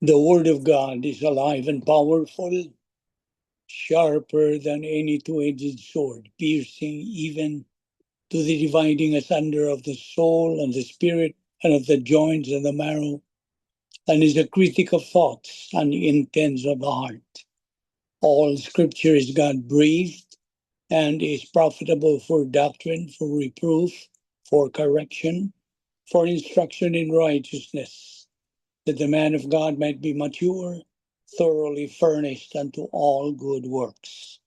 The Word of God is alive and powerful, sharper than any two-edged sword, piercing even to the dividing asunder of the soul and the spirit and of the joints and the marrow, and is a critic of thoughts and intents of the heart. All Scripture is God-breathed and is profitable for doctrine, for reproof, for correction, for instruction in righteousness, that the man of God might be mature, thoroughly furnished unto all good works.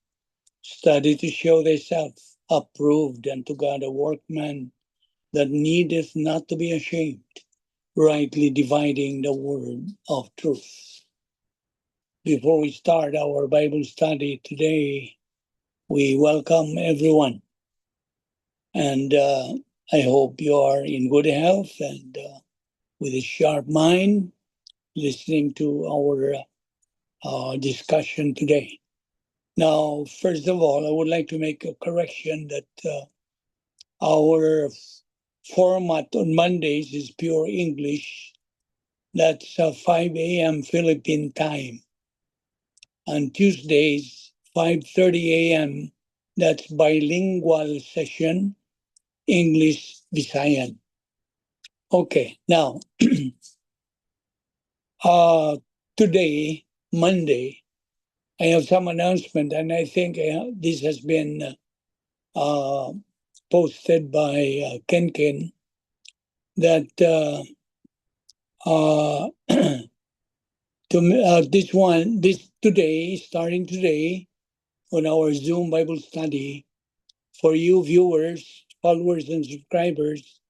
Study to show thyself approved unto God, a workman that needeth not to be ashamed, rightly dividing the word of truth. Before we start our Bible study today, we welcome everyone. And I hope you are in good health and with a sharp mind listening to our discussion today. Now, first of all, I would like to make a correction that our format on Mondays is pure English. That's 5 a.m. Philippine time. On Tuesdays, 5:30 a.m. That's bilingual session, English Visayan. Okay, now today, Monday, I have some announcement, and I think this has been posted by Ken that this today, starting today, on our Zoom Bible study, for you viewers, followers, and subscribers,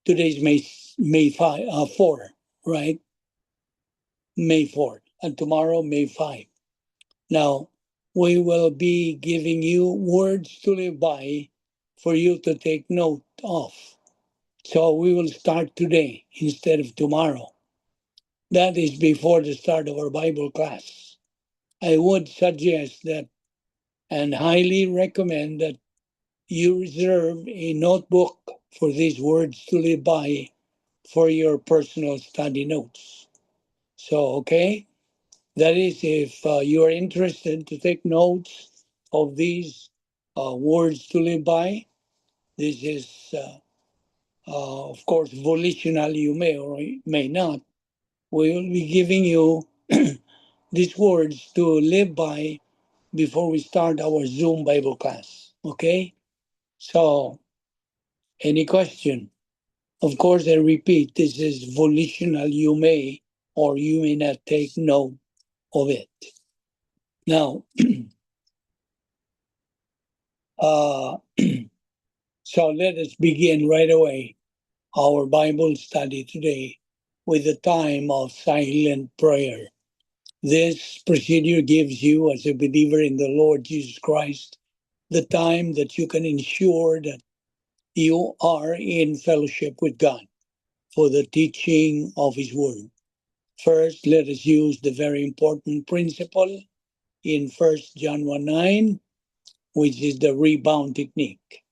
today's May 4, right? May 4, and tomorrow May 5. Now, we will be giving you words to live by for you to take note of. So we will start today instead of tomorrow. That is before the start of our Bible class. I would suggest that and highly recommend that you reserve a notebook for these words to live by for your personal study notes. So, okay, that is if you are interested to take notes of these words to live by. This is, of course, volitional. You may or may not. We will be giving you these words to live by before we start our Zoom Bible class. Okay? So, any question? Of course, I repeat, this is volitional. You may or you may not take note of it. Now, so let us begin right away our Bible study today with a time of silent prayer. This procedure gives you, as a believer in the Lord Jesus Christ, the time that you can ensure that you are in fellowship with God for the teaching of His Word. First, let us use the very important principle in 1 John 1:9, which is the rebound technique.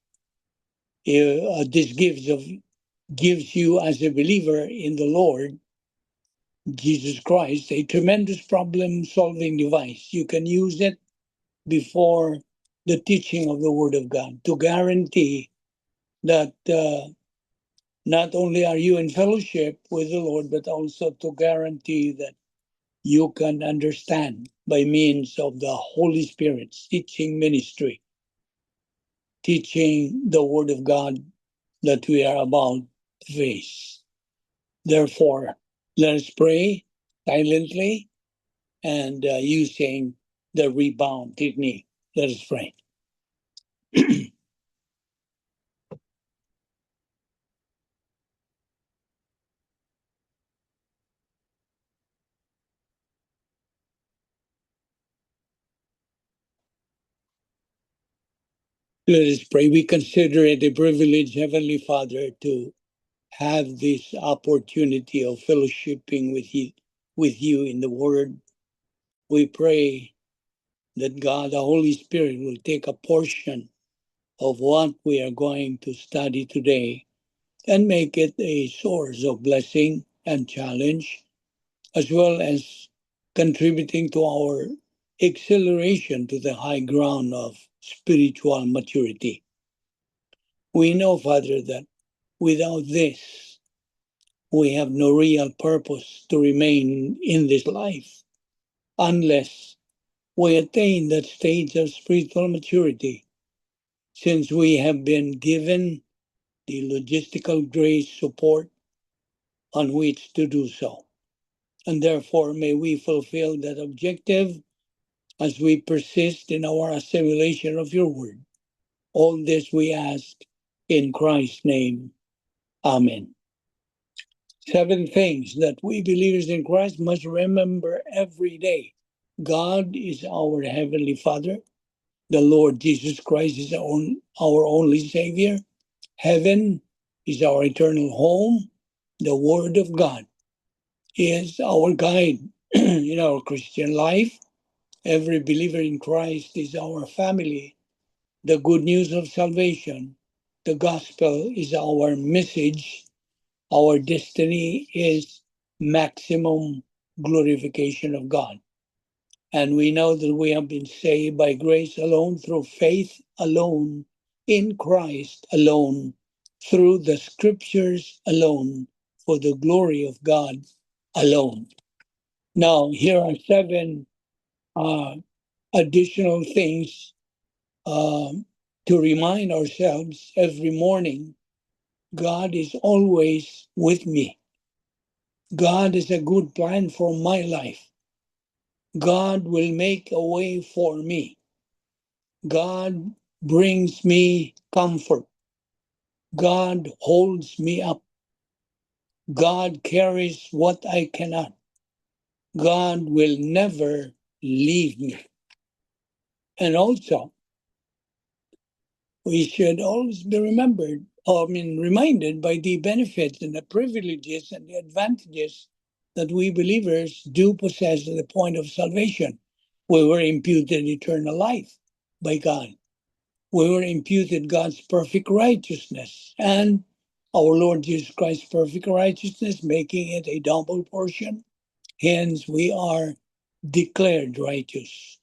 This gives you, as a believer in the Lord Jesus Christ, a tremendous problem-solving device. You can use it before the teaching of the Word of God to guarantee that not only are you in fellowship with the Lord, but also to guarantee that you can understand by means of the Holy Spirit's teaching ministry, teaching the Word of God that we are about to face. Therefore, let us pray silently and using the rebound technique. Let us pray. Let us pray. We consider it a privilege, Heavenly Father, to have this opportunity of fellowshipping with you in the Word. We pray that God, the Holy Spirit, will take a portion of what we are going to study today and make it a source of blessing and challenge, as well as contributing to our acceleration to the high ground of spiritual maturity. We know, Father, that without this, we have no real purpose to remain in this life unless we attain that stage of spiritual maturity, since we have been given the logistical grace support on which to do so. And therefore, may we fulfill that objective as we persist in our assimilation of your word. All this we ask in Christ's name. Amen. 7 things that we believers in Christ must remember every day. God is our Heavenly Father. The Lord Jesus Christ is our only Savior. Heaven is our eternal home. The Word of God is our guide in our Christian life. Every believer in Christ is our family. The good news of salvation, the gospel, is our message. Our destiny is maximum glorification of God. And we know that we have been saved by grace alone, through faith alone, in Christ alone, through the scriptures alone, for the glory of God alone. Now, here are 7 additional things to remind ourselves every morning. God is always with me. God has a good plan for my life. God will make a way for me. God brings me comfort. God holds me up. God carries what I cannot. God will never leave me. And also, we should always be reminded by the benefits and the privileges and the advantages that we believers do possess at the point of salvation. We were imputed eternal life by God. We were imputed God's perfect righteousness and our Lord Jesus Christ's perfect righteousness, making it a double portion. Hence, we are declared righteous.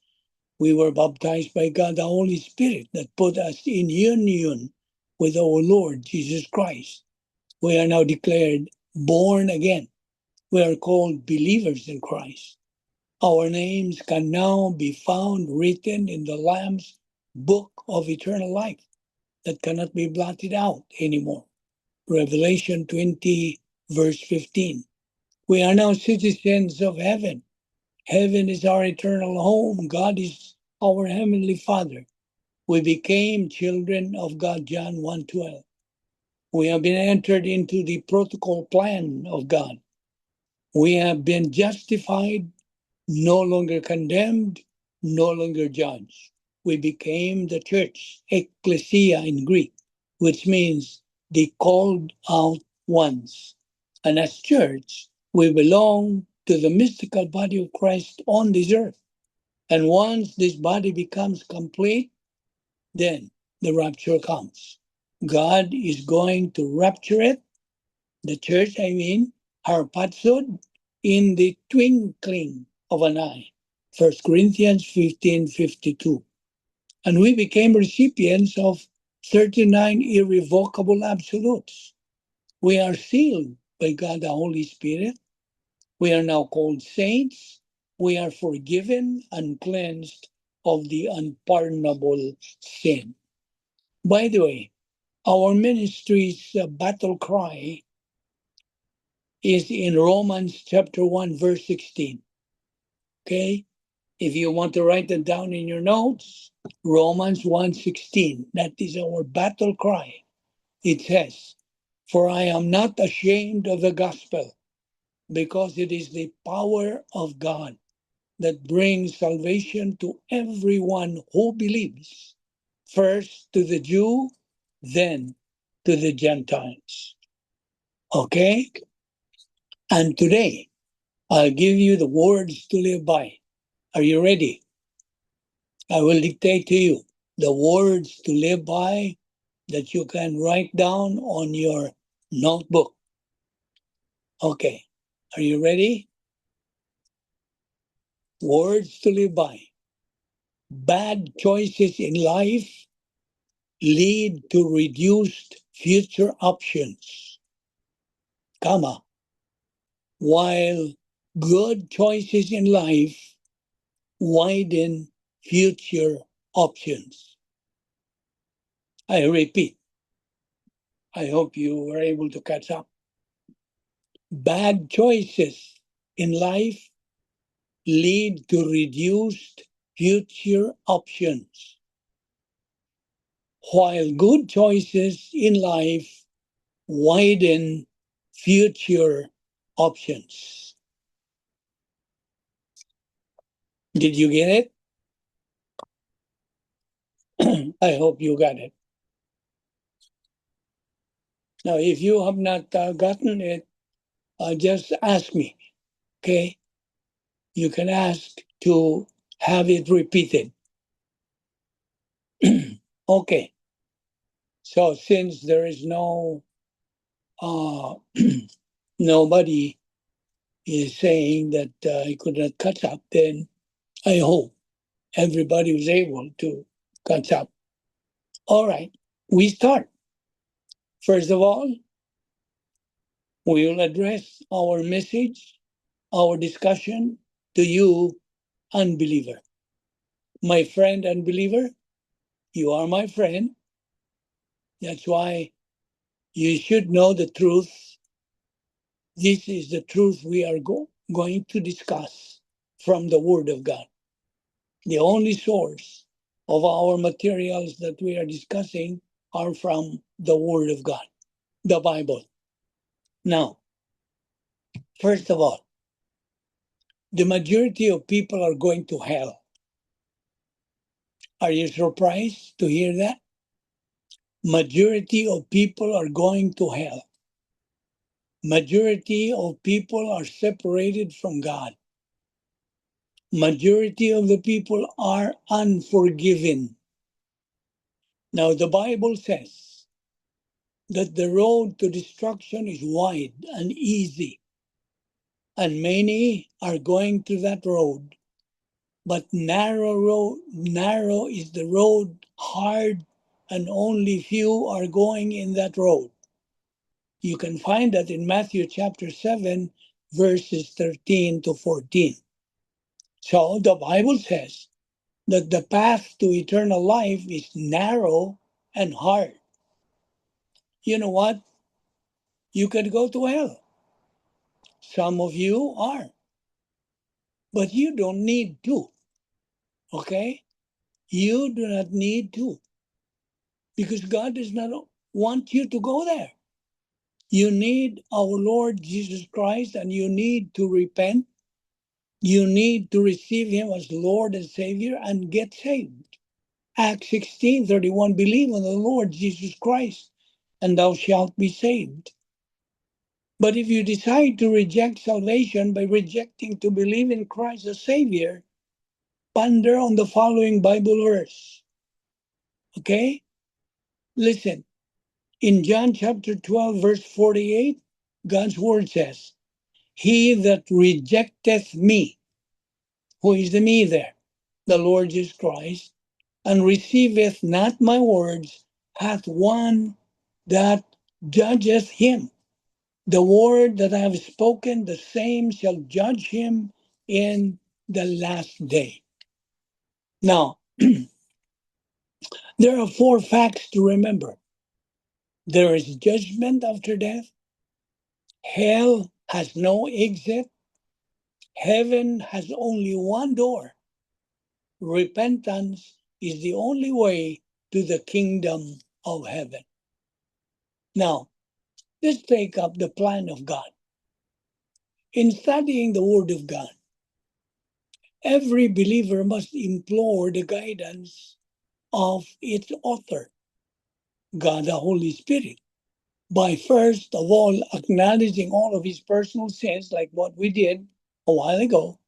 We were baptized by God, the Holy Spirit, that put us in union with our Lord Jesus Christ. We are now declared born again. We are called believers in Christ. Our names can now be found written in the Lamb's book of eternal life that cannot be blotted out anymore. Revelation 20, verse 15. We are now citizens of heaven. Heaven is our eternal home. God is our Heavenly Father. We became children of God, John 1:12. We have been entered into the protocol plan of God. We have been justified, no longer condemned, no longer judged. We became the church, ecclesia in Greek, which means the called out ones. And as church, we belong to the mystical body of Christ on this earth. And once this body becomes complete, then the rapture comes. God is going to rapture it, the church, harpazoed, in the twinkling of an eye. 1 Corinthians 15:52. And we became recipients of 39 irrevocable absolutes. We are sealed by God the Holy Spirit. We are now called saints. We are forgiven and cleansed of the unpardonable sin. By the way, our ministry's battle cry is in Romans chapter 1, verse 16. Okay? If you want to write it down in your notes, Romans 1:16. That is our battle cry. It says, "For I am not ashamed of the gospel, because it is the power of God that brings salvation to everyone who believes, first to the Jew, then to the Gentiles." Okay? And today, I'll give you the words to live by. Are you ready? I will dictate to you the words to live by that you can write down on your notebook. Okay. Are you ready? Words to live by. Bad choices in life lead to reduced future options, comma, while good choices in life widen future options. I repeat, I hope you were able to catch up. Bad choices in life lead to reduced future options, while good choices in life widen future options. Did you get it? I hope you got it. Now, if you have not gotten it, just ask me, okay? You can ask to have it repeated. Okay. So since there is nobody is saying that I could not catch up, then I hope everybody was able to catch up. All right, we start. First of all, we will address our message, our discussion to you, unbeliever. My friend, unbeliever, you are my friend. That's why you should know the truth. This is the truth we are going to discuss from the Word of God. The only source of our materials that we are discussing are from the Word of God, the Bible. Now, first of all, the majority of people are going to hell. Are you surprised to hear that? Majority of people are going to hell. Majority of people are separated from God. Majority of the people are unforgiven. Now the Bible says that the road to destruction is wide and easy, and many are going to that road. But narrow is the road, hard, and only few are going in that road. You can find that in Matthew chapter 7, verses 13 to 14. So the Bible says that the path to eternal life is narrow and hard. You know what? You could go to hell. Some of you are. But you don't need to. Okay? You do not need to. Because God does not want you to go there. You need our Lord Jesus Christ, and you need to repent. You need to receive him as Lord and Savior and get saved. Acts 16:31, believe on the Lord Jesus Christ, and thou shalt be saved. But if you decide to reject salvation by rejecting to believe in Christ as Savior, ponder on the following Bible verse. Okay? Listen. In John chapter 12, verse 48, God's word says, he that rejecteth me, who is the me there? The Lord Jesus Christ, and receiveth not my words, hath one that judgeth him. The word that I have spoken, the same shall judge him in the last day. Now, there are 4 facts to remember. There is judgment after death. Hell has no exit. Heaven has only one door. Repentance is the only way to the kingdom of heaven. Now, let's take up the plan of God. In studying the Word of God, every believer must implore the guidance of its author, God the Holy Spirit, by first of all acknowledging all of his personal sins, like what we did a while ago.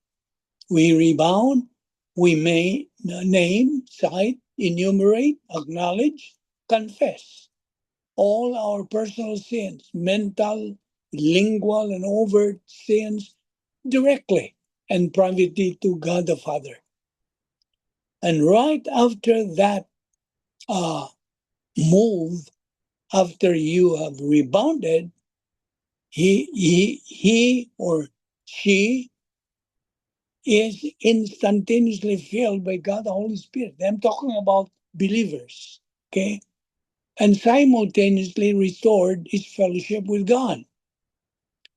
We rebound, we may name, cite, enumerate, acknowledge, confess all our personal sins, mental, lingual and overt sins directly and privately to God the Father. And right after that move, after you have rebounded, he or she is instantaneously filled by God the Holy Spirit. I'm talking about believers, okay? And simultaneously restored his fellowship with God.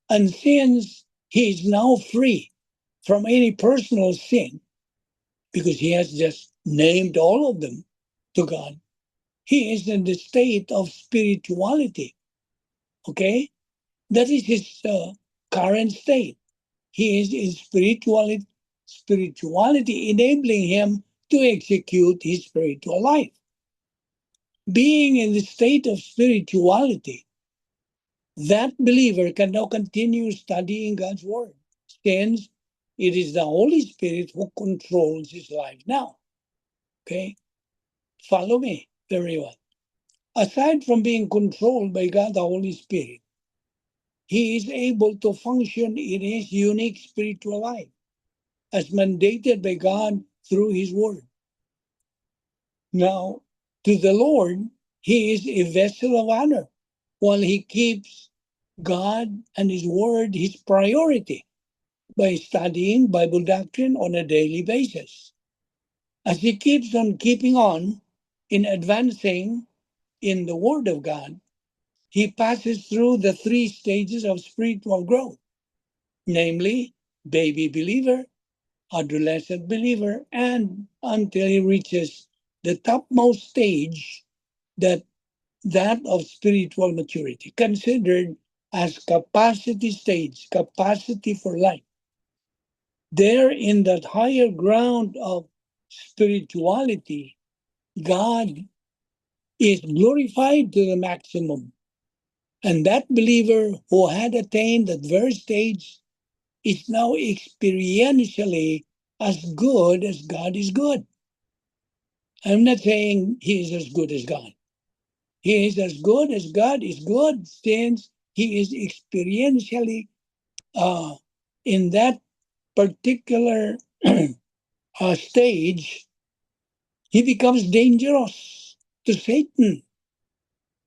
And since he is now free from any personal sin, because he has just named all of them to God, he is in the state of spirituality, okay? That is his current state. He is in spirituality enabling him to execute his spiritual life. Being in the state of spirituality, that believer can now continue studying God's word, since it is the Holy Spirit who controls his life now. Okay? Follow me very well. Aside from being controlled by God the Holy Spirit, he is able to function in his unique spiritual life as mandated by God through his word. Now, to the Lord, he is a vessel of honor, while he keeps God and his word his priority by studying Bible doctrine on a daily basis. As he keeps on keeping on in advancing in the word of God, he passes through the three stages of spiritual growth, namely baby believer, adolescent believer, and until he reaches the topmost stage, that of spiritual maturity, considered as capacity stage, capacity for life. There in that higher ground of spirituality, God is glorified to the maximum. And that believer who had attained that very stage is now experientially as good as God is good. I'm not saying he is as good as God. He is as good as God is good, since he is experientially in that particular stage. He becomes dangerous to Satan,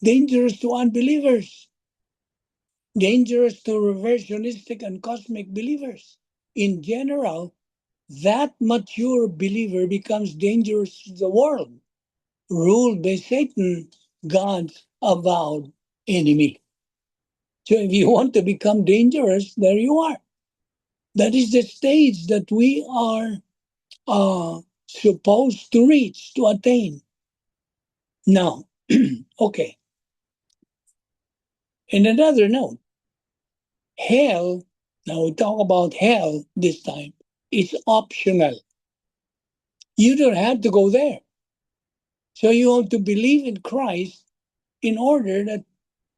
dangerous to unbelievers, dangerous to reversionistic and cosmic believers. In general, that mature believer becomes dangerous to the world, ruled by Satan, God's avowed enemy. So if you want to become dangerous, there you are. That is the stage that we are supposed to reach, to attain. Now, okay. In another note, hell, now we talk about hell this time, it's optional. You don't have to go there. So you have to believe in Christ in order that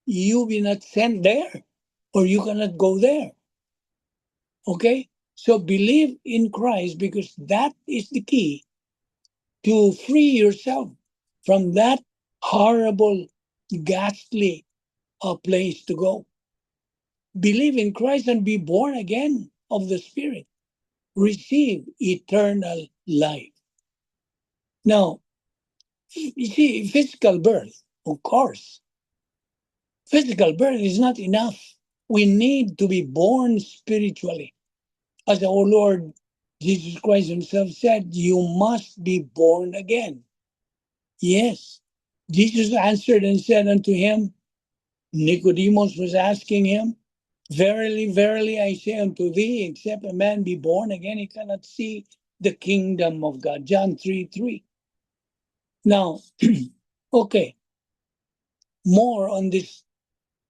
you be not sent there, or you cannot go there. Okay? So believe in Christ, because that is the key to free yourself from that horrible, ghastly place to go. Believe in Christ and be born again of the Spirit. Receive eternal life. Now, you see, physical birth, of course, physical birth is not enough. We need to be born spiritually. As our Lord Jesus Christ himself said, you must be born again. Yes. Jesus answered and said unto him, Nicodemus was asking him, verily, verily, I say unto thee, except a man be born again, he cannot see the kingdom of God. John 3:3. Now, okay, more on this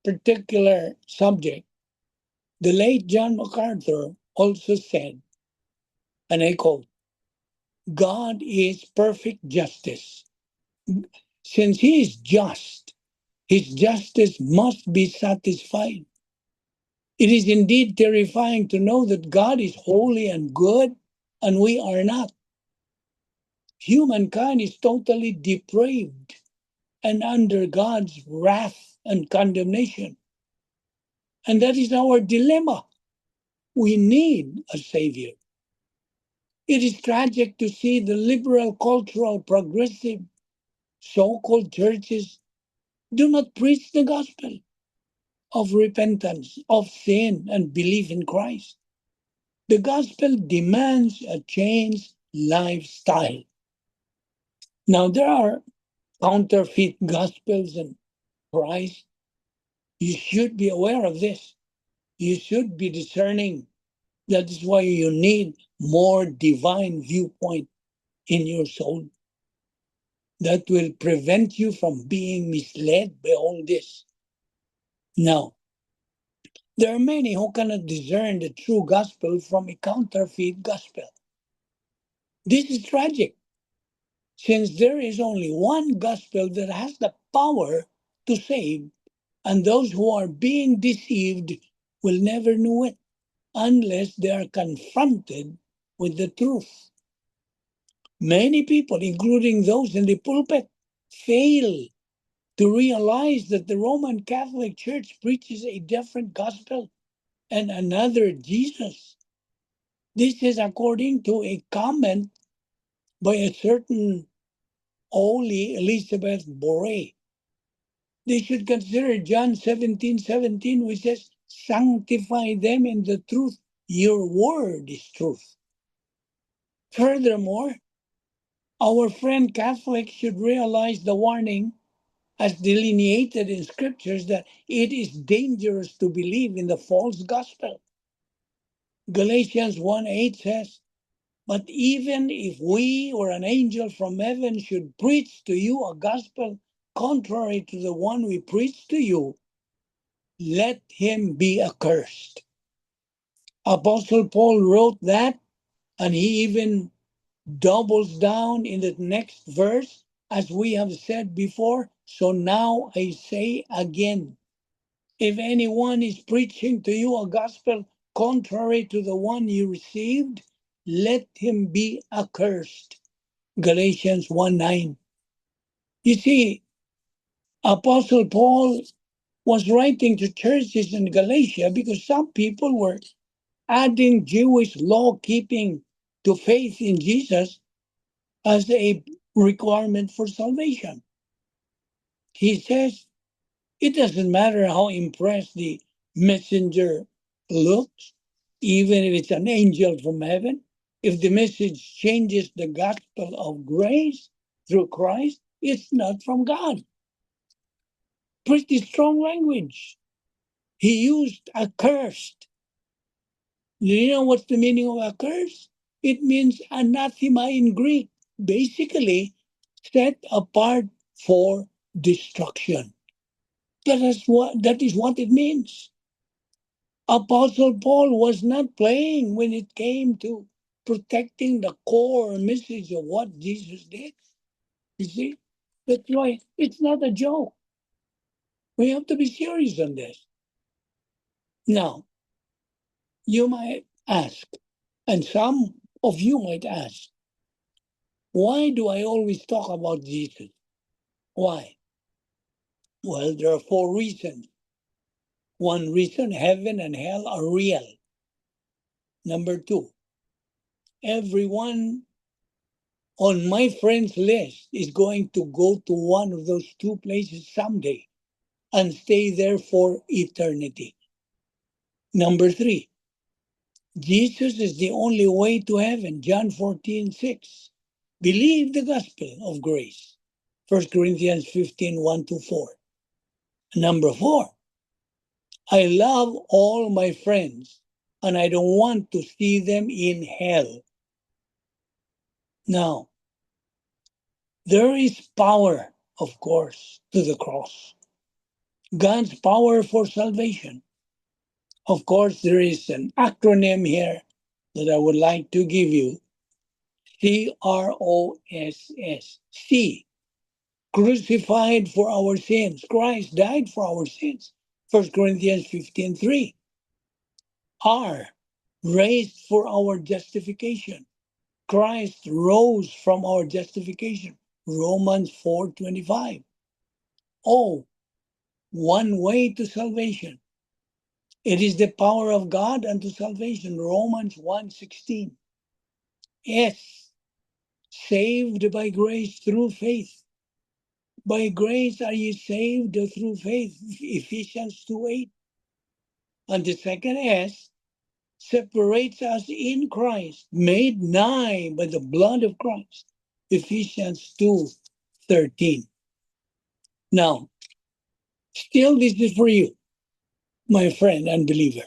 particular subject. The late John MacArthur also said, and I quote, God is perfect justice. Since he is just, his justice must be satisfied. It is indeed terrifying to know that God is holy and good and we are not. Humankind is totally depraved and under God's wrath and condemnation. And that is our dilemma. We need a savior. It is tragic to see the liberal, cultural, progressive, so-called churches do not preach the gospel of repentance, of sin, and belief in Christ. The gospel demands a changed lifestyle. Now, there are counterfeit gospels and Christ. You should be aware of this. You should be discerning. That is why you need more divine viewpoint in your soul that will prevent you from being misled by all this. Now, there are many who cannot discern the true gospel from a counterfeit gospel. This is tragic, since there is only one gospel that has the power to save, and those who are being deceived will never know it unless they are confronted with the truth. Many people, including those in the pulpit, fail to realize that the Roman Catholic Church preaches a different gospel and another Jesus. This is according to a comment by a certain Holy Elizabeth Boré. They should consider John 17:17, which says, "Sanctify them in the truth. Your word is truth." Furthermore, our friend Catholics should realize the warning as delineated in scriptures that it is dangerous to believe in the false gospel. Galatians 1:8 says, "But even if we or an angel from heaven should preach to you a gospel contrary to the one we preach to you, let him be accursed." Apostle Paul wrote that, and he even doubles down in the next verse, as we have said before. So now I say again, if anyone is preaching to you a gospel contrary to the one you received, let him be accursed. Galatians 1:9. You see, Apostle Paul was writing to churches in Galatia because some people were adding Jewish law keeping to faith in Jesus as a requirement for salvation. He says, it doesn't matter how impressed the messenger looks, even if it's an angel from heaven, if the message changes the gospel of grace through Christ, it's not from God. Pretty strong language. He used accursed. Do you know what's the meaning of accursed? It means anathema in Greek, basically set apart for destruction. That is what it means. Apostle Paul was not playing when it came to protecting the core message of what Jesus did. You see? That's why it's not a joke. We have to be serious on this. Now, you might ask, and some of you might ask, why do I always talk about Jesus? Why? Well, there are four reasons. One reason, heaven and hell are real. Number two, everyone on my friends list is going to go to one of those two places someday and stay there for eternity. Number three, Jesus is the only way to heaven. John 14:6. Believe the gospel of grace. 1 Corinthians 15:1-4. Number four, I love all my friends and I don't want to see them in hell. Now, there is power, of course, to the cross. God's power for salvation. Of course, there is an acronym here that I would like to give you. CROSS. C, crucified for our sins. Christ died for our sins. 1 Corinthians 15:3. R, raised for our justification. Christ rose from our justification. Romans 4:25. O, one way to salvation. It is the power of God unto salvation, Romans 1:16. Yes, saved by grace through faith. By grace are ye saved through faith, Ephesians 2:8. And the second S separates us in Christ, made nigh by the blood of Christ, Ephesians 2:13. Now, still this is for you, my friend unbeliever.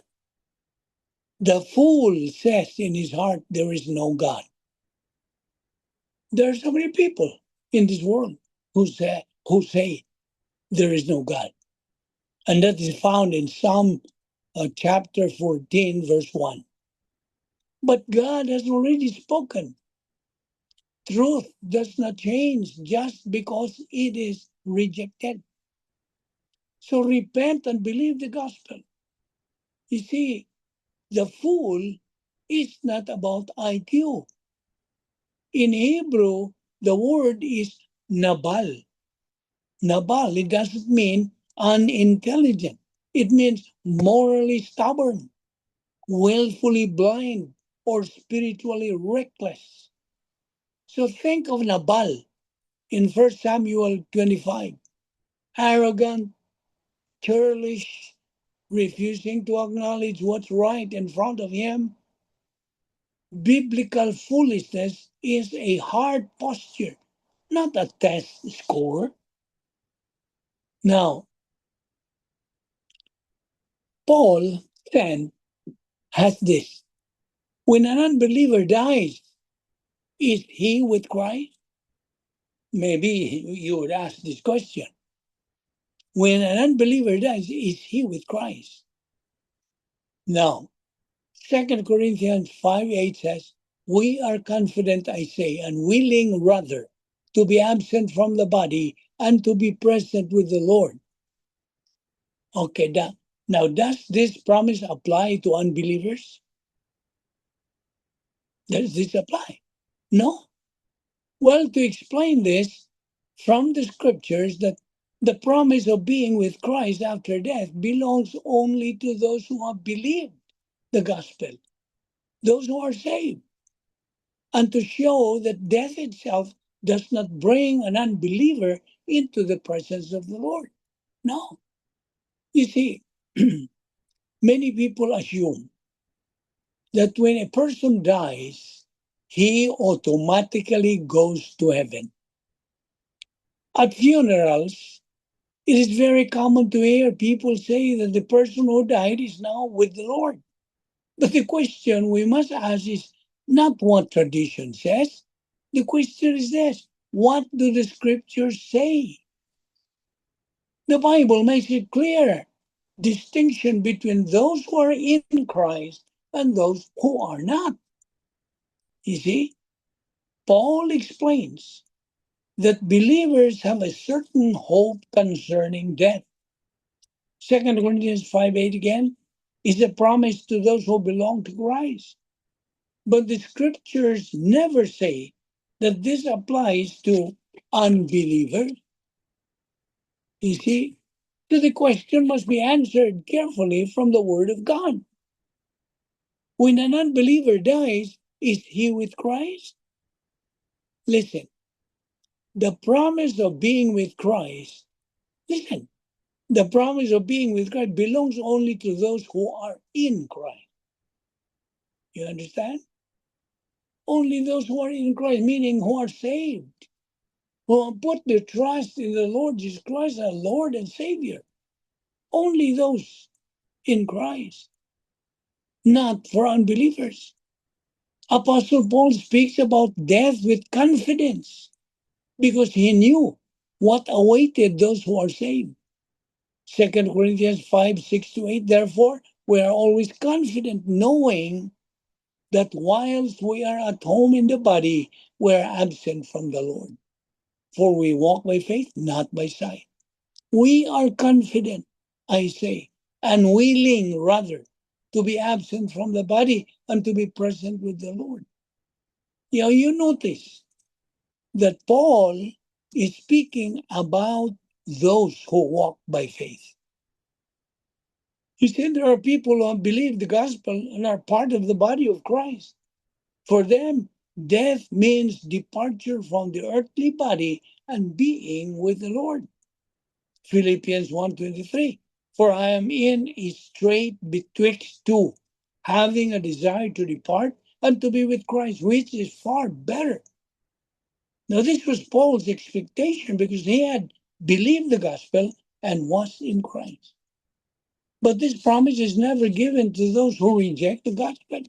The fool says in his heart, there is no God. There are so many people in this world who say there is no God. And that is found in Psalm chapter 14, verse 1. But God has already spoken. Truth does not change just because it is rejected. So repent and believe the gospel. You see, the fool is not about IQ. In Hebrew, the word is nabal. Nabal, it doesn't mean unintelligent. It means morally stubborn, willfully blind, or spiritually reckless. So think of Nabal in 1 Samuel 25. Arrogant, churlish, refusing to acknowledge what's right in front of him. Biblical foolishness is a hard posture, not a test score. Now, Paul then has this. When an unbeliever dies, is he with Christ? Maybe you would ask this question. When an unbeliever dies, is he with Christ? No. 2 Corinthians 5:8 says, we are confident, I say, and willing rather to be absent from the body and to be present with the Lord. Okay, now does this promise apply to unbelievers? Does this apply? No. Well, to explain this from the scriptures, that the promise of being with Christ after death belongs only to those who have believed the gospel, those who are saved. And to show that death itself does not bring an unbeliever into the presence of the Lord. No. You see, many people assume that when a person dies, he automatically goes to heaven. At funerals, it is very common to hear people say that the person who died is now with the Lord. But the question we must ask is not what tradition says. The question is this: what do the scriptures say? The Bible makes it clear distinction between those who are in Christ and those who are not. You see, Paul explains that believers have a certain hope concerning death. 2 Corinthians 5:8 again is a promise to those who belong to Christ. But the scriptures never say that this applies to unbelievers. You see, so the question must be answered carefully from the Word of God. When an unbeliever dies, is he with Christ? Listen, the promise of being with Christ, the promise of being with Christ belongs only to those who are in Christ. You understand? Only those who are in Christ, meaning who are saved, who have put their trust in the Lord Jesus Christ as Lord and Savior. Only those in Christ, not for unbelievers. Apostle Paul speaks about death with confidence because he knew what awaited those who are saved. 2 Corinthians 5:6-8, therefore, we are always confident, knowing that whilst we are at home in the body, we are absent from the Lord. For we walk by faith, not by sight. We are confident, I say, and willing rather to be absent from the body and to be present with the Lord. You notice that Paul is speaking about those who walk by faith. You see, there are people who believe the gospel and are part of the body of Christ. For them, death means departure from the earthly body and being with the Lord. Philippians 1:23. For I am in a strait betwixt two, having a desire to depart and to be with Christ, which is far better. Now, this was Paul's expectation because he had believed the gospel and was in Christ. But this promise is never given to those who reject the gospel.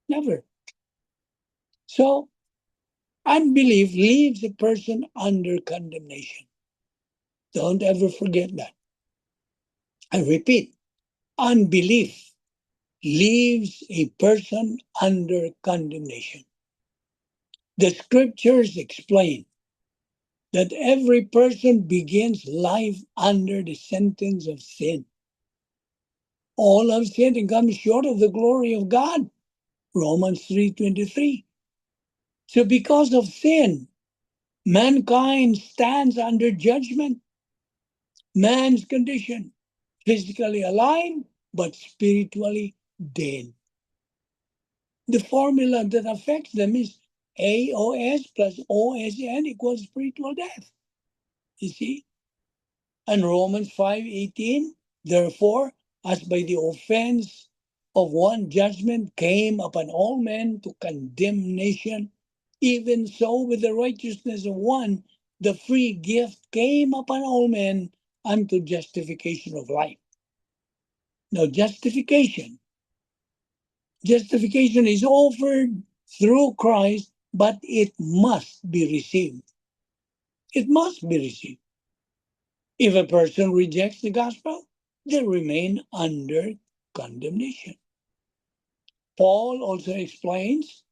Never. So, unbelief leaves a person under condemnation. Don't ever forget that. I repeat, unbelief leaves a person under condemnation. The scriptures explain that every person begins life under the sentence of sin. All have sinned and come short of the glory of God. Romans 3:23. So because of sin, mankind stands under judgment. Man's condition, physically alive, but spiritually dead. The formula that affects them is AOS plus OSN equals spiritual death. You see? And Romans 5:18, therefore, as by the offense of one judgment came upon all men to condemnation, even so with the righteousness of one, the free gift came upon all men unto justification of life. Now, justification is offered through Christ, but it must be received. It must be received. If a person rejects the gospel, they remain under condemnation. Paul also explains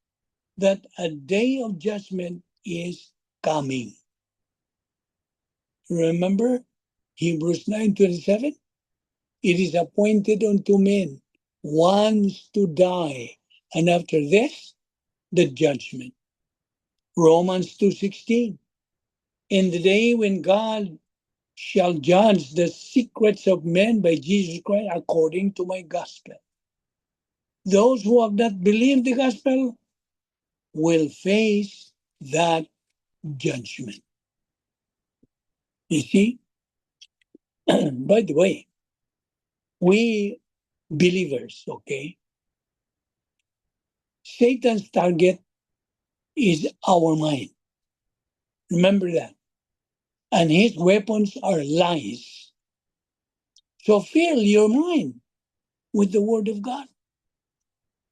that a day of judgment is coming. Remember Hebrews 9:27? It is appointed unto men once to die, and after this, the judgment. Romans 2:16. In the day when God shall judge the secrets of men by Jesus Christ according to my gospel. Those who have not believed the gospel will face that judgment. You see? By the way, we believers, okay? Satan's target is our mind. Remember that. And his weapons are lies. So fill your mind with the word of God.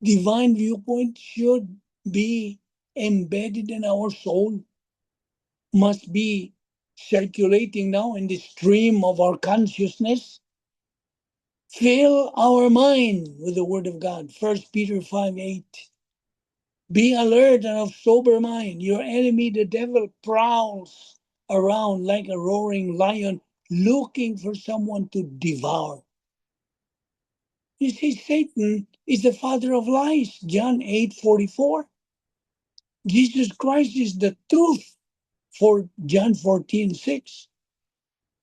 Divine viewpoint should be embedded in our soul, must be circulating now in the stream of our consciousness. Fill our mind with the word of God. 1 Peter 5:8. Be alert and of sober mind. Your enemy, the devil, prowls around like a roaring lion, looking for someone to devour. You see, Satan is the father of lies. John 8:44. Jesus Christ is the truth for John 14:6.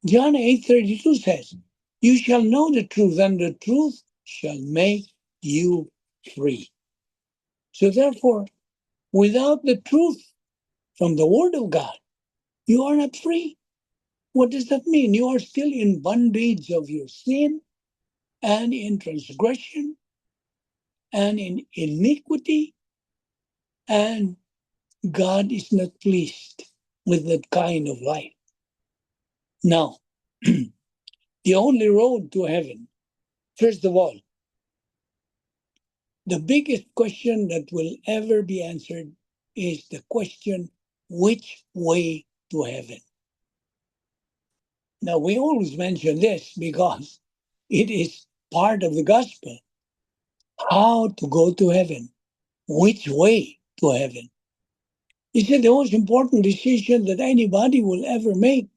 John 8:32 says, you shall know the truth, and the truth shall make you free. So therefore, without the truth from the Word of God, you are not free. What does that mean? You are still in bondage of your sin and in transgression and in iniquity, and God is not pleased with that kind of life. Now, the only road to heaven, first of all, the biggest question that will ever be answered is the question, which way to heaven? Now, we always mention this because it is part of the gospel. How to go to heaven? Which way to heaven? You see, the most important decision that anybody will ever make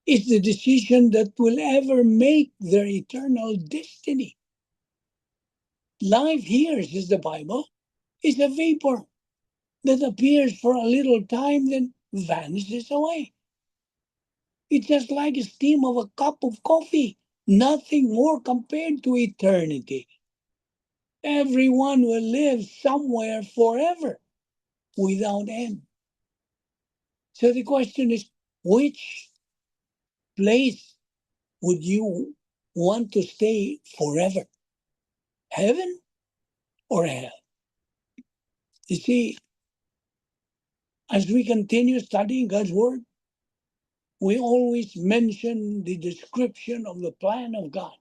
is the decision that will ever make their eternal destiny. Life here, says the Bible, is a vapor that appears for a little time, then vanishes away. It's just like the steam of a cup of coffee. Nothing more compared to eternity. Everyone will live somewhere forever without end. So the question is, which place would you want to stay forever? Heaven or hell? You see, as we continue studying God's Word, we always mention the description of the plan of God.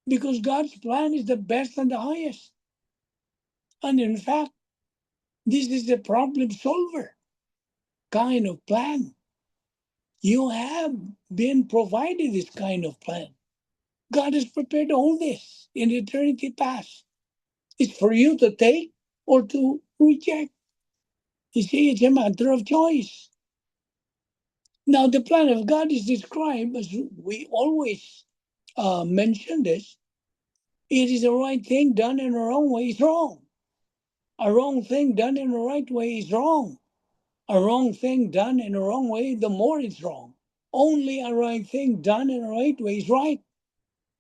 Because God's plan is the best and the highest. And in fact, this is the problem solver kind of plan. You have been provided this kind of plan. God has prepared all this in eternity past. It's for you to take or to reject. You see, it's a matter of choice. Now, the plan of God is described, as we always mention this, it is the right thing done in a wrong way is wrong. A wrong thing done in a right way is wrong. A wrong thing done in a wrong way, the more it's wrong. Only a right thing done in a right way is right.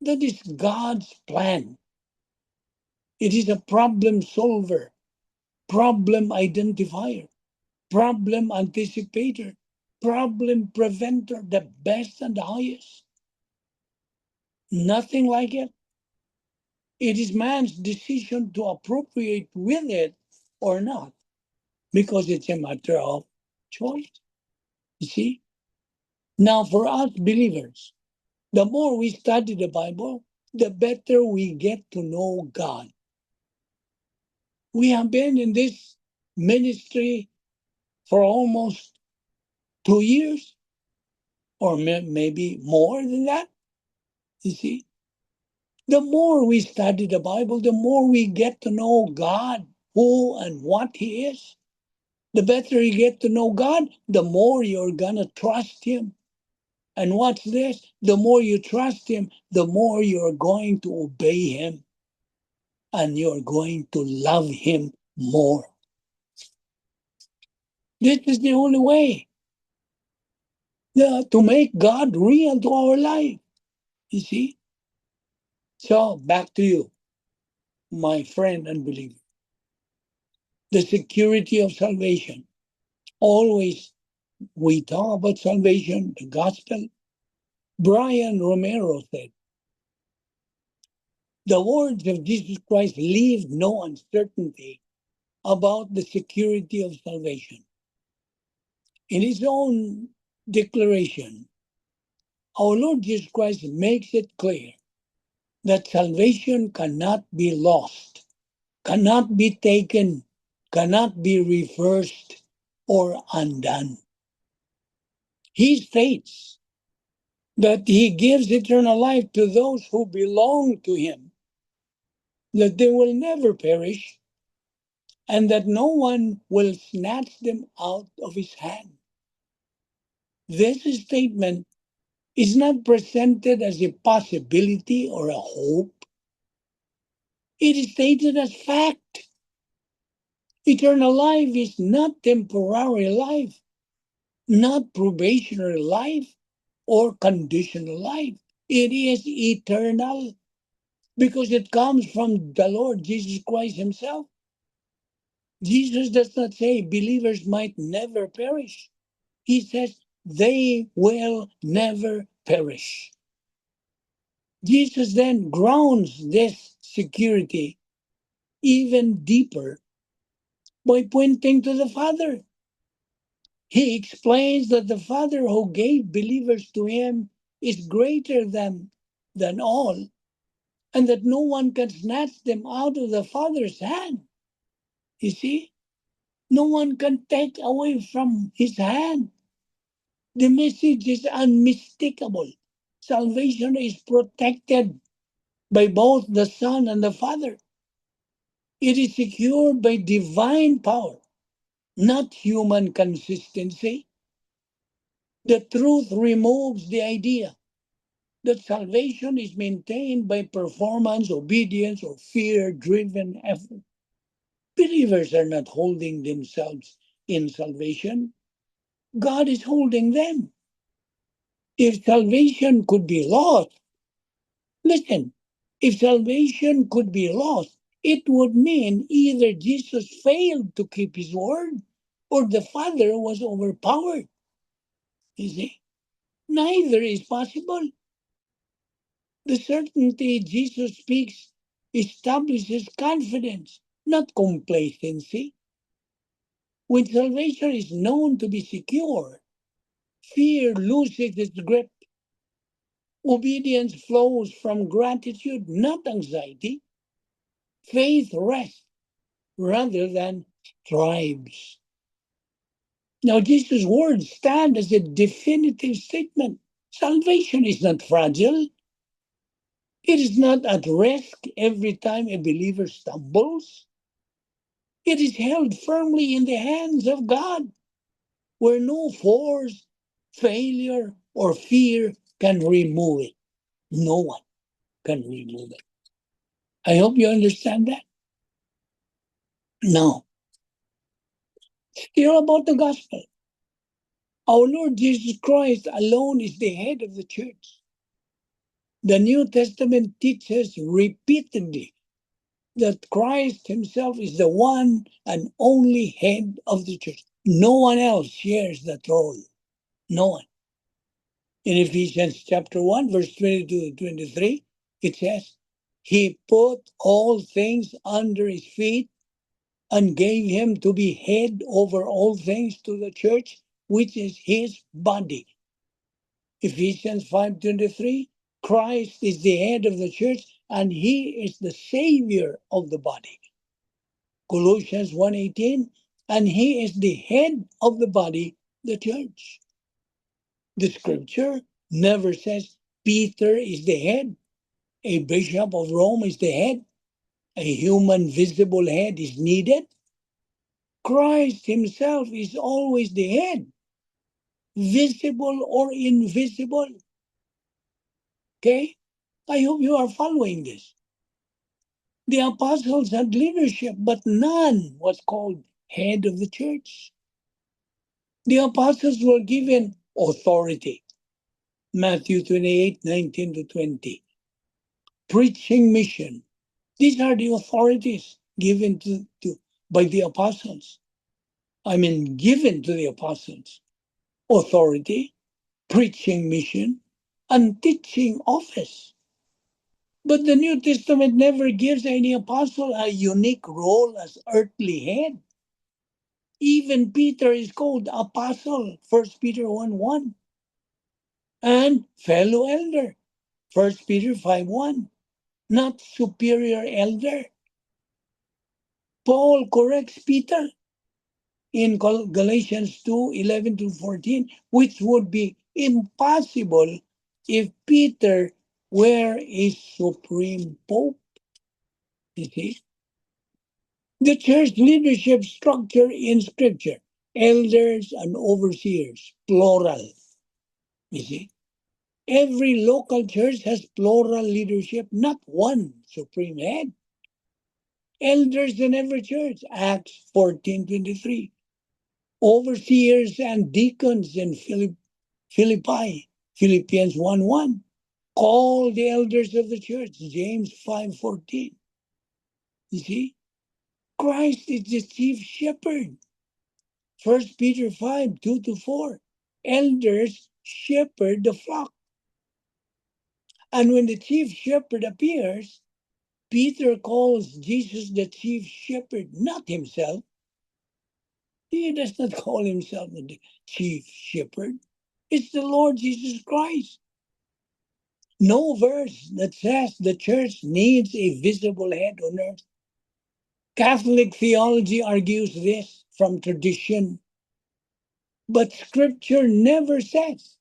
That is God's plan. It is a problem solver, problem identifier, problem anticipator, problem preventer, the best and the highest. Nothing like it. It is man's decision to appropriate with it or not, because it's a matter of choice. You see? Now, for us believers, the more we study the Bible, the better we get to know God. We have been in this ministry for almost 2 years, or maybe more than that. You see, the more we study the Bible, the more we get to know God, who and what He is. The better you get to know God, the more you're going to trust Him. And what's this? The more you trust Him, the more you're going to obey Him. And you're going to love Him more. This is the only way to make God real to our life. You see? So, back to you, my friend and believer. The security of salvation. Always we talk about salvation, the gospel. Brian Romero said, the words of Jesus Christ leave no uncertainty about the security of salvation. In his own declaration, our Lord Jesus Christ makes it clear that salvation cannot be lost, cannot be taken, cannot be reversed or undone. He states that He gives eternal life to those who belong to Him, that they will never perish, and that no one will snatch them out of His hand. This statement is not presented as a possibility or a hope. It is stated as fact. Eternal life is not temporary life, not probationary life or conditional life. It is eternal because it comes from the Lord Jesus Christ Himself. Jesus does not say believers might never perish. He says they will never perish. Jesus then grounds this security even deeper by pointing to the Father. He explains that the Father who gave believers to Him is greater than all, and that no one can snatch them out of the Father's hand. You see? No one can take away from His hand. The message is unmistakable. Salvation is protected by both the Son and the Father. It is secured by divine power, not human consistency. The truth removes the idea that salvation is maintained by performance, obedience, or fear-driven effort. Believers are not holding themselves in salvation. God is holding them. If salvation could be lost, Listen, if salvation could be lost, it would mean either Jesus failed to keep his word or the Father was overpowered. You see? Neither is possible. The certainty Jesus speaks establishes confidence, not complacency. When salvation is known to be secure, fear loses its grip. Obedience flows from gratitude, not anxiety. Faith rests rather than strives. Now, Jesus' words stand as a definitive statement. Salvation is not fragile. It is not at risk every time a believer stumbles. It is held firmly in the hands of God, where no force, failure, or fear can remove it. No one can remove it. I hope you understand that. Now, still about the gospel. Our Lord Jesus Christ alone is the head of the church. The New Testament teaches repeatedly that Christ himself is the one and only head of the church. No one else shares that role. No one. In Ephesians chapter 1, verse 22 to 23, it says, He put all things under his feet and gave him to be head over all things to the church, which is his body. Ephesians 5:23, Christ is the head of the church and he is the savior of the body. Colossians 1:18, and he is the head of the body, the church. The scripture never says Peter is the head, a bishop of Rome is the head, a human visible head is needed. Christ himself is always the head, visible or invisible. Okay? I hope you are following this. The apostles had leadership, but none was called head of the church. The apostles were given authority. Matthew 28:19 to 20. Preaching mission. These are the authorities given by the apostles. Given to the apostles. Authority, preaching mission, and teaching office. But the New Testament never gives any apostle a unique role as earthly head. Even Peter is called apostle, 1 Peter 1:1, and fellow elder, 1 Peter 5:1, not superior elder. Paul corrects Peter in Galatians 2:11 to 14, which would be impossible if Peter were a supreme pope. You see? The church leadership structure in Scripture, elders and overseers, plural. You see? Every local church has plural leadership, not one supreme head. Elders in every church, Acts 14:23. Overseers and deacons in Philippi, Philippians 1:1. Call the elders of the church, James 5:14. You see? Christ is the chief shepherd. 1 Peter 5:2 to 4. Elders shepherd the flock. And when the chief shepherd appears, Peter calls Jesus the chief shepherd, not himself. He does not call himself the chief shepherd. It's the Lord Jesus Christ. No verse that says the church needs a visible head on earth. Catholic theology argues this from tradition. But Scripture never says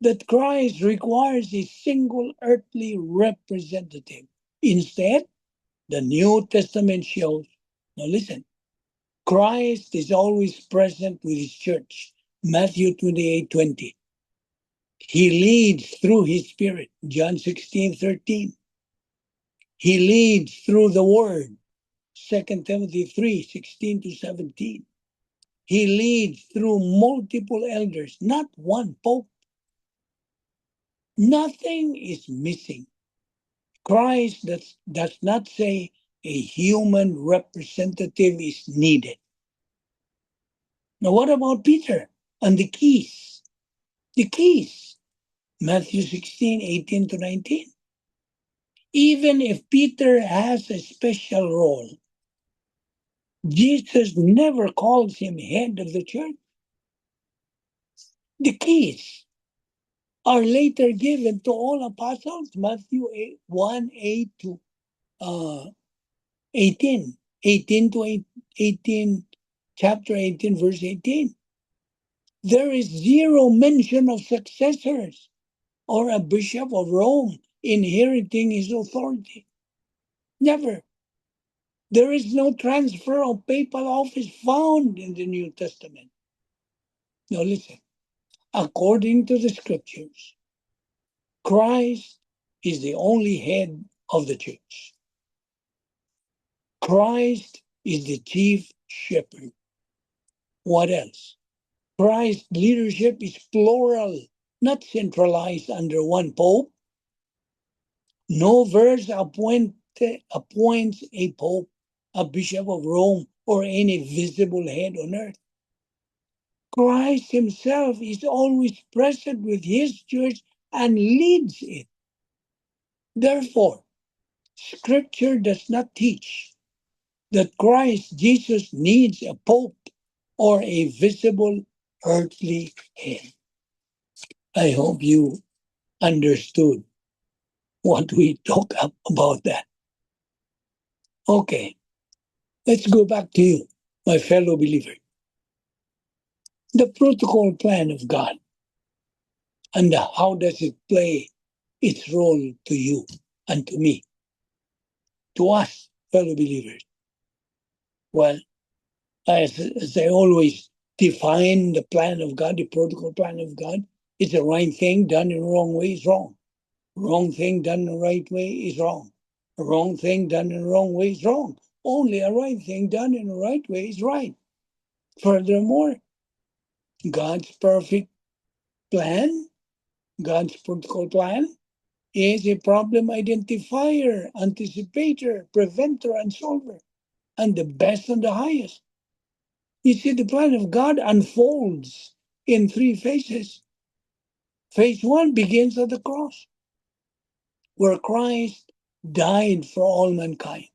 that Christ requires a single earthly representative. Instead, the New Testament shows, now listen, Christ is always present with his church. Matthew 28:20. He leads through his spirit. John 16:13. He leads through the word. 2 Timothy 3:16 to 17. He leads through multiple elders, not one pope. Nothing is missing. Christ does not say a human representative is needed. Now, what about Peter and the keys? The keys, Matthew 16, 18 to 19. Even if Peter has a special role, Jesus never calls him head of the church. The keys are later given to all apostles, Matthew 1, 8 to 18. 18 to 18, chapter 18, verse 18. There is zero mention of successors or a bishop of Rome inheriting his authority. Never. There is no transfer of papal office found in the New Testament. Now listen. According to the scriptures, Christ is the only head of the church. Christ is the chief shepherd. What else? Christ's leadership is plural, not centralized under one pope. No verse appoints a pope, a bishop of Rome, or any visible head on earth. Christ himself is always present with his church and leads it. Therefore, Scripture does not teach that Christ Jesus needs a pope or a visible earthly head. I hope you understood what we talked about that. Okay, let's go back to you, my fellow believer. The protocol plan of God, and how does it play its role to you and to me, to us, fellow believers? Well, as I always define the plan of God, the protocol plan of God, it's the right thing done in the wrong way is wrong. Wrong thing done in the right way is wrong. A wrong thing done in the wrong way is wrong. Only a right thing done in the right way is right. Furthermore, God's perfect plan, God's protocol plan, is a problem identifier, anticipator, preventer, and solver, and the best and the highest. You see, the plan of God unfolds in three phases. Phase one begins at the cross, where Christ died for all mankind.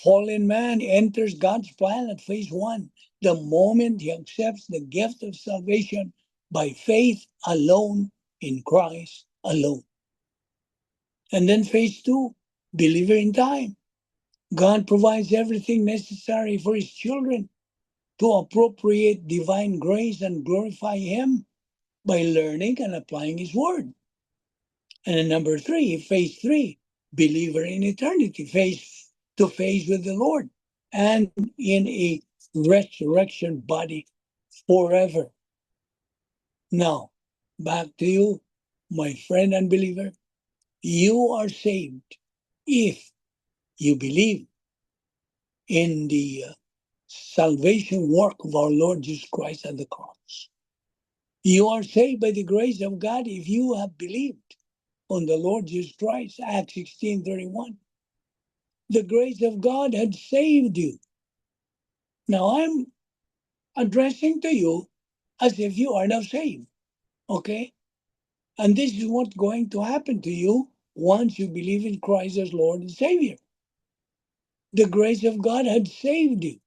Fallen man enters God's plan at phase one, the moment he accepts the gift of salvation by faith alone in Christ alone. And then phase two, believer in time. God provides everything necessary for his children to appropriate divine grace and glorify him by learning and applying his word. And then number three, phase three, believer in eternity, face to face with the Lord and in a resurrection body forever. Now, back to you, my friend unbeliever. You are saved if you believe in the salvation work of our Lord Jesus Christ at the cross. You are saved by the grace of God if you have believed on the Lord Jesus Christ, Acts 16:31. The grace of God had saved you. Now I'm addressing to you as if you are now saved, okay? And this is what's going to happen to you once you believe in Christ as Lord and Savior. The grace of God had saved you.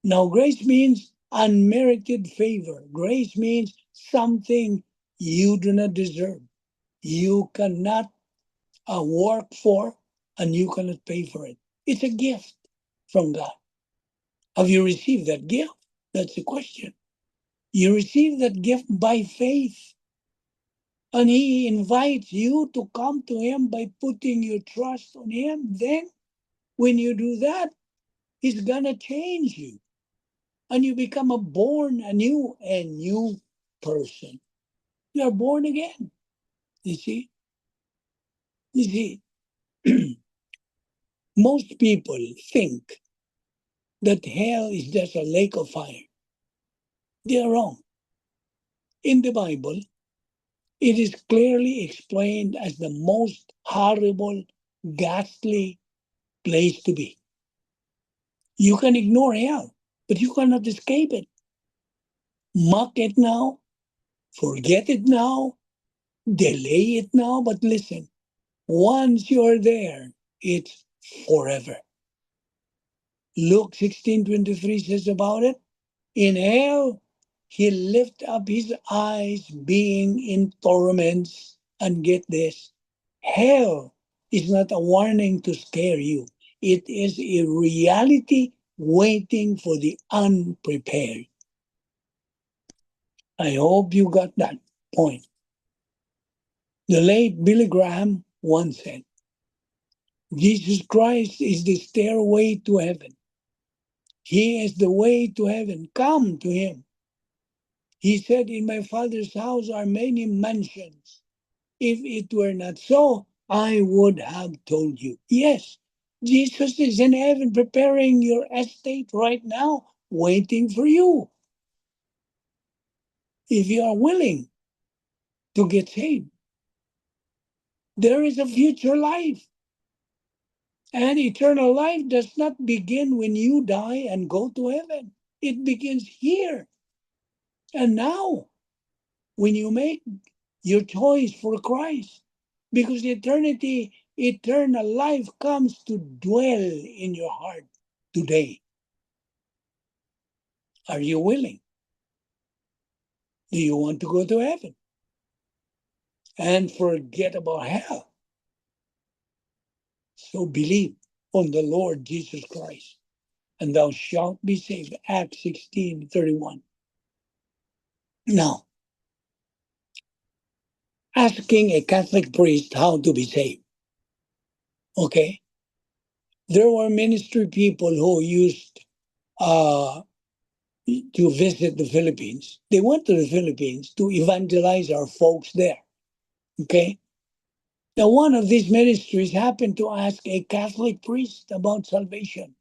Now, grace means unmerited favor. Grace means something you do not deserve. You cannot work for, and you cannot pay for it. It's a gift from God. Have you received that gift? That's the question. You receive that gift by faith. And he invites you to come to him by putting your trust on him. Then, when you do that, he's going to change you. And you become a new person. You are born again. You see? You see, most people think that hell is just a lake of fire. They are wrong. In the Bible, It is clearly explained as the most horrible, ghastly place to be. You can ignore hell, but you cannot escape it. Mock it now, forget it now, delay it now, but listen, once you're there, it's forever. Luke 16:23 says about it, in hell, he lift up his eyes being in torments. And get this, hell is not a warning to scare you. It is a reality waiting for the unprepared. I hope you got that point. The late Billy Graham once said, Jesus Christ is the stairway to heaven. He is the way to heaven. Come to him. He said, in my Father's house are many mansions. If it were not so, I would have told you. Yes, Jesus is in heaven preparing your estate right now, waiting for you. If you are willing to get saved, there is a future life. And eternal life does not begin when you die and go to heaven. It begins here and now when you make your choice for Christ. Because eternity, eternal life comes to dwell in your heart today. Are you willing? Do you want to go to heaven? And forget about hell. So believe on the Lord Jesus Christ, and thou shalt be saved. Acts 16:31. Now, asking a Catholic priest how to be saved. Okay? There were ministry people who used uh, to visit the Philippines. They went to the Philippines to evangelize our folks there. Okay? Now, one of these ministries happened to ask a Catholic priest about salvation.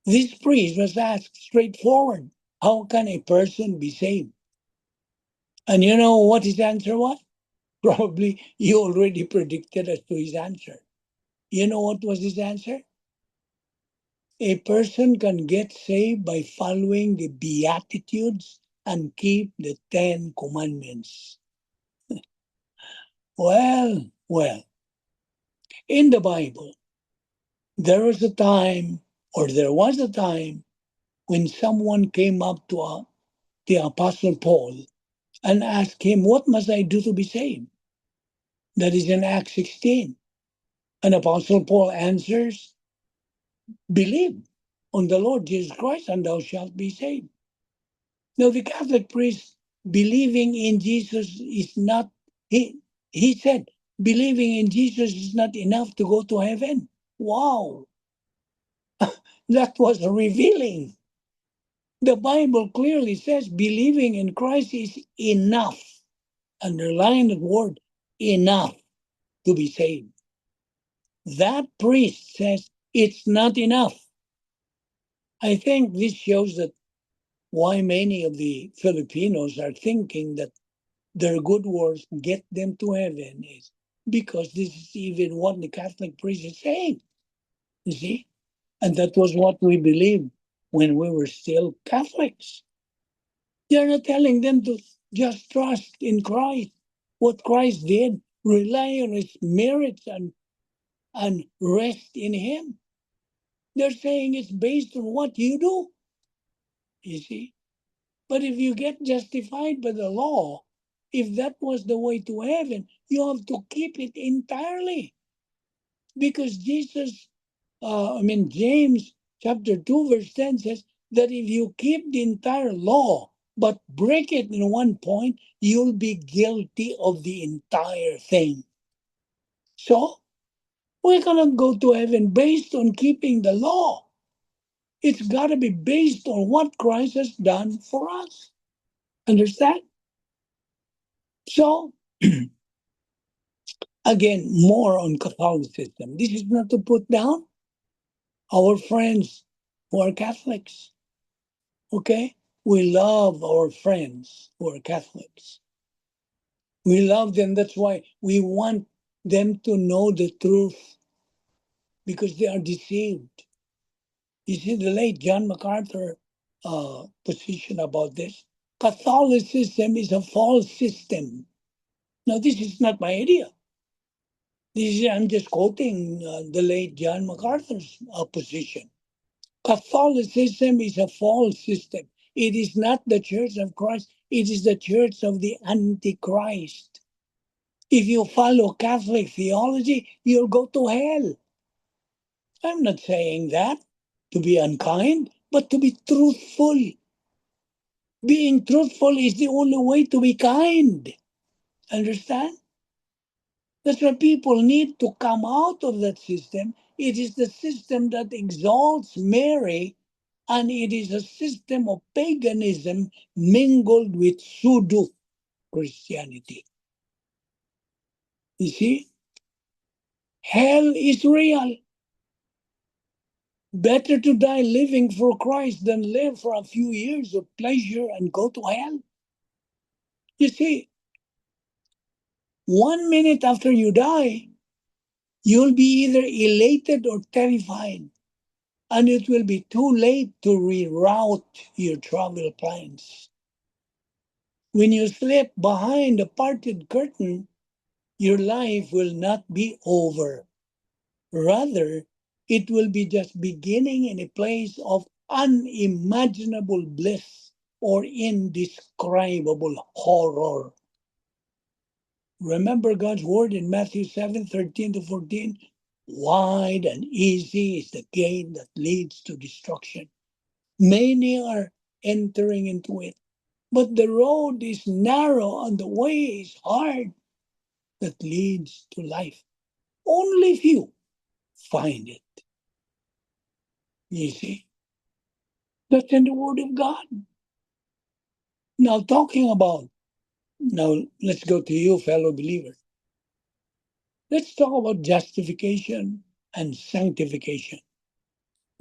This priest was asked straightforward, how can a person be saved? And you know what his answer was? Probably you already predicted as to his answer. You know what was his answer? A person can get saved by following the Beatitudes and keep the Ten Commandments. Well, in the Bible, there was a time when someone came up to the Apostle Paul and asked him, what must I do to be saved? That is in Acts 16. And Apostle Paul answers, believe on the Lord Jesus Christ and thou shalt be saved. Now, the Catholic priest believing in Jesus is not, he said, believing in Jesus is not enough to go to heaven. Wow, that was revealing. The Bible clearly says believing in Christ is enough. Underline the word enough to be saved. That priest says it's not enough. I think this shows that why many of the Filipinos are thinking that their good works get them to heaven is because this is even what the Catholic priest is saying. You see? And that was what we believed when we were still Catholics. They're not telling them to just trust in Christ, what Christ did, rely on his merits and rest in him. They're saying it's based on what you do, you see. But if you get justified by the law, if that was the way to heaven, you have to keep it entirely. Because James chapter 2, verse 10 says that if you keep the entire law but break it in one point, you'll be guilty of the entire thing. So, we cannot go to heaven based on keeping the law. It's got to be based on what Christ has done for us. Understand? So, again, more on Catholicism. This is not to put down our friends who are Catholics. Okay? We love our friends who are Catholics. We love them. That's why we want them to know the truth, because they are deceived. You see, the late John MacArthur position about this. Catholicism is a false system. Now, this is not my idea. I'm just quoting the late John MacArthur's position. Catholicism is a false system. It is not the Church of Christ. It is the Church of the Antichrist. If you follow Catholic theology, you'll go to hell. I'm not saying that to be unkind, but to be truthful. Being truthful is the only way to be kind. Understand? That's why people need to come out of that system. It is the system that exalts Mary, and it is a system of paganism mingled with pseudo Christianity. You see? Hell is real. Better to die living for Christ than live for a few years of pleasure and go to hell. You see, 1 minute after you die, you'll be either elated or terrified, and it will be too late to reroute your travel plans. When you slip behind a parted curtain, your life will not be over. Rather, it will be just beginning in a place of unimaginable bliss or indescribable horror. Remember God's word in Matthew 7:13-14? Wide and easy is the gate that leads to destruction. Many are entering into it, but the road is narrow and the way is hard that leads to life. Only few find it. You see? That's in the Word of God. Now, let's go to you, fellow believers. Let's talk about justification and sanctification.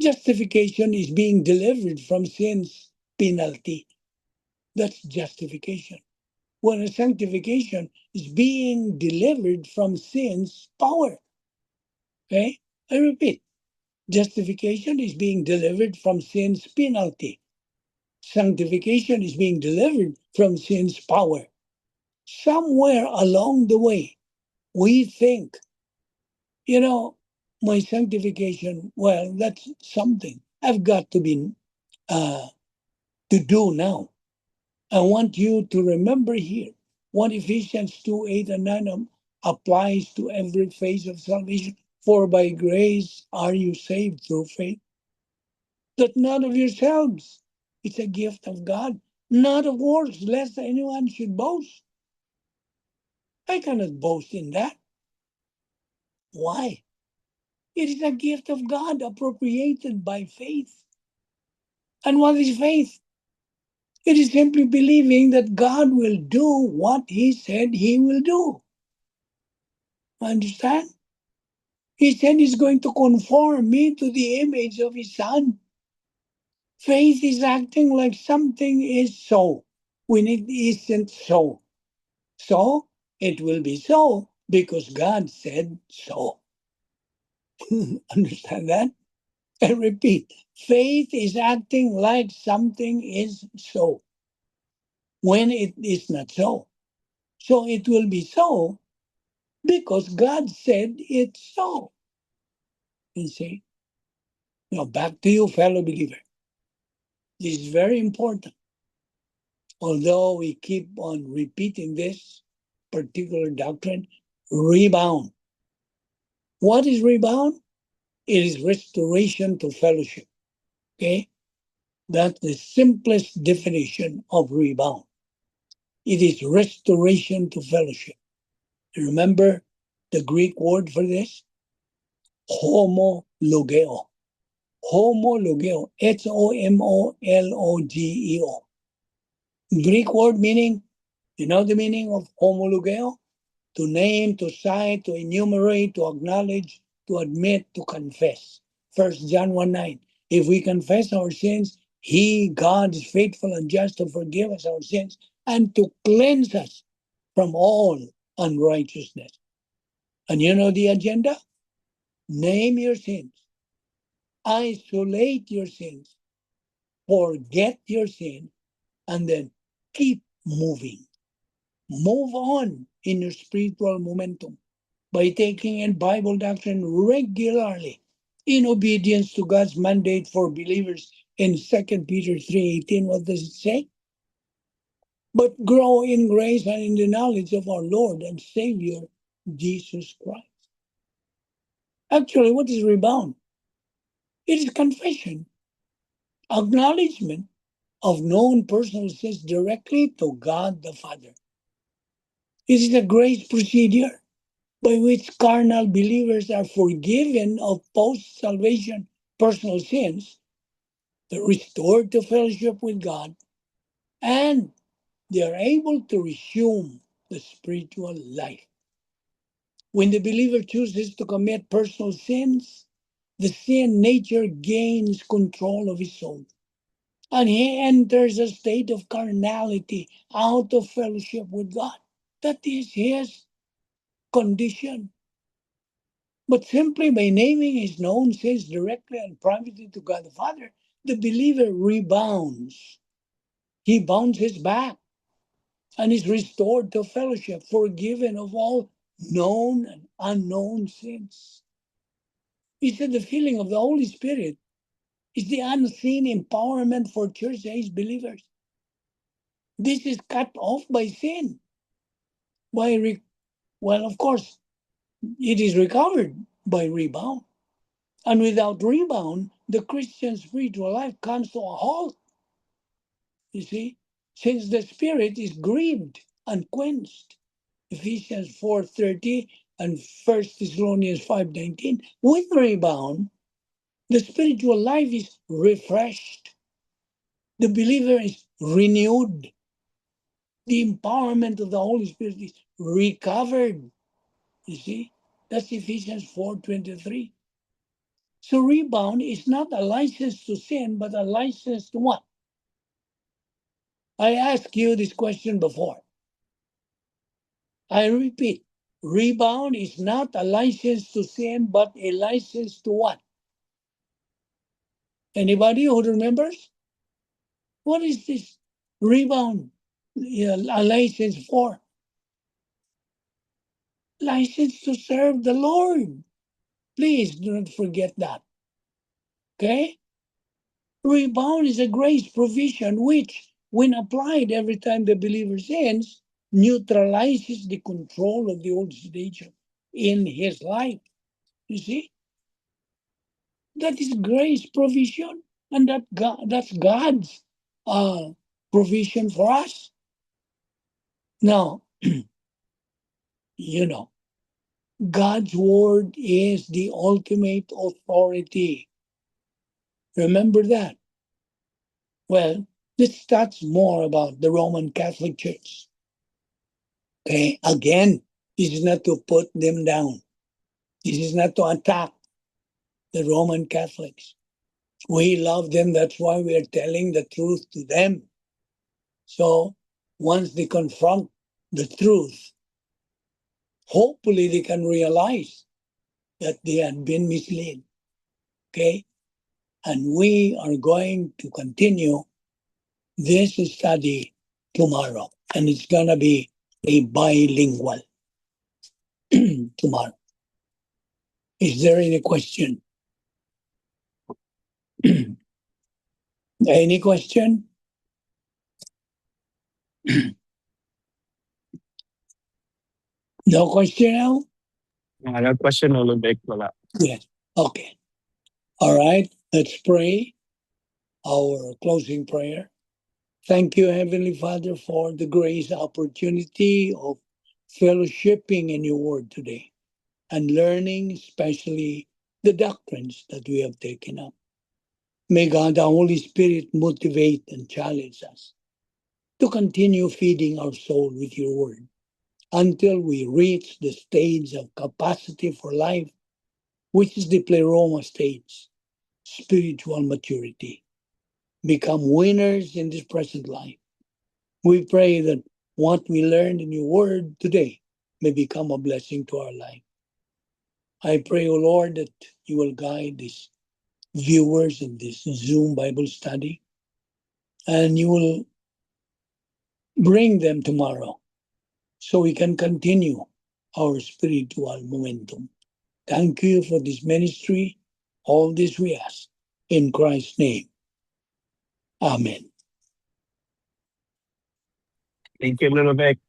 Justification is being delivered from sin's penalty. That's justification. Whereas sanctification is being delivered from sin's power. Okay? I repeat, justification is being delivered from sin's penalty. Sanctification is being delivered from sin's power. Somewhere along the way, we think, my sanctification, well, that's something I've got to do now. I want you to remember here what Ephesians 2:8 and 9 applies to every phase of salvation. For by grace are you saved through faith, that not of yourselves. It's a gift of God, not of works, lest anyone should boast. I cannot boast in that. Why? It is a gift of God appropriated by faith. And what is faith? It is simply believing that God will do what He said He will do. Understand? He said He's going to conform me to the image of His Son. Faith is acting like something is so when it isn't so. So it will be so because God said so. Understand that? I repeat, faith is acting like something is so when it is not so. So it will be so because God said it's so. You see? Now back to you, fellow believer. This is very important. Although we keep on repeating this particular doctrine, rebound. What is rebound? It is restoration to fellowship. Okay? That's the simplest definition of rebound. It is restoration to fellowship. Remember the Greek word for this? Homologeo. Homologeo. Homologeo. Greek word meaning, you know the meaning of homologeo? To name, to cite, to enumerate, to acknowledge, to admit, to confess. 1 John 1:9. If we confess our sins, He, God, is faithful and just to forgive us our sins and to cleanse us from all unrighteousness. And you know the agenda? Name your sins, isolate your sins, forget your sin, and then keep moving. Move on in your spiritual momentum by taking in Bible doctrine regularly in obedience to God's mandate for believers in 2 Peter 3:18. What does it say? But grow in grace and in the knowledge of our Lord and Savior, Jesus Christ. Actually, what is rebound? It is confession, acknowledgement of known personal sins directly to God the Father. It is a grace procedure by which carnal believers are forgiven of post-salvation personal sins, they're restored to fellowship with God, and they are able to resume the spiritual life. When the believer chooses to commit personal sins, the sin nature gains control of his soul, and he enters a state of carnality out of fellowship with God. That is his condition. But simply by naming his known sins directly and privately to God the Father, the believer rebounds. He bounces back and is restored to fellowship, forgiven of all known and unknown sins. He said the feeling of the Holy Spirit is the unseen empowerment for church age believers. This is cut off by sin. Well, of course, it is recovered by rebound. And without rebound, the Christian spiritual life comes to a halt. You see, since the spirit is grieved and quenched. Ephesians 4:30 and 1 Thessalonians 5:19. With rebound, the spiritual life is refreshed. The believer is renewed. The empowerment of the Holy Spirit is recovered. You see, that's Ephesians 4:23. So rebound is not a license to sin, but a license to what? I asked you this question before. I repeat, rebound is not a license to sin, but a license to what? Anybody who remembers? What is this rebound a license for? License to serve the Lord. Please do not forget that. Okay? Rebound is a grace provision which, when applied every time the believer sins, neutralizes the control of the old nature in his life. You see? That is grace provision, and that's God's provision for us. Now, you know, God's word is the ultimate authority. Remember that. Well, let's talk more about the Roman Catholic Church. Okay, again, this is not to put them down. This is not to attack the Roman Catholics. We love them. That's why we are telling the truth to them. So once they confront the truth, hopefully they can realize that they had been misled. Okay? And we are going to continue this study tomorrow. And it's going to be a bilingual tomorrow. Is there any question? Any question? No question now? No question, Olubek. Wala. Yes. Okay. All right. Let's pray our closing prayer. Thank you, Heavenly Father, for the grace opportunity of fellowshipping in your word today and learning, especially the doctrines that we have taken up. May God, the Holy Spirit, motivate and challenge us to continue feeding our soul with your word until we reach the stage of capacity for life, which is the pleroma stage, spiritual maturity. Become winners in this present life. We pray that what we learned in your word today may become a blessing to our life. I pray, O Lord, that you will guide these viewers in this Zoom Bible study, and you will bring them tomorrow so we can continue our spiritual momentum. Thank you for this ministry. All this we ask in Christ's name. Amen. Thank you, Lolo Vic.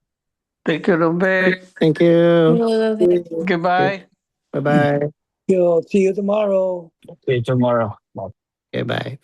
Thank you, Rubik. Thank you. Goodbye. Bye-bye. See you tomorrow. See you tomorrow. Bye. Okay, bye.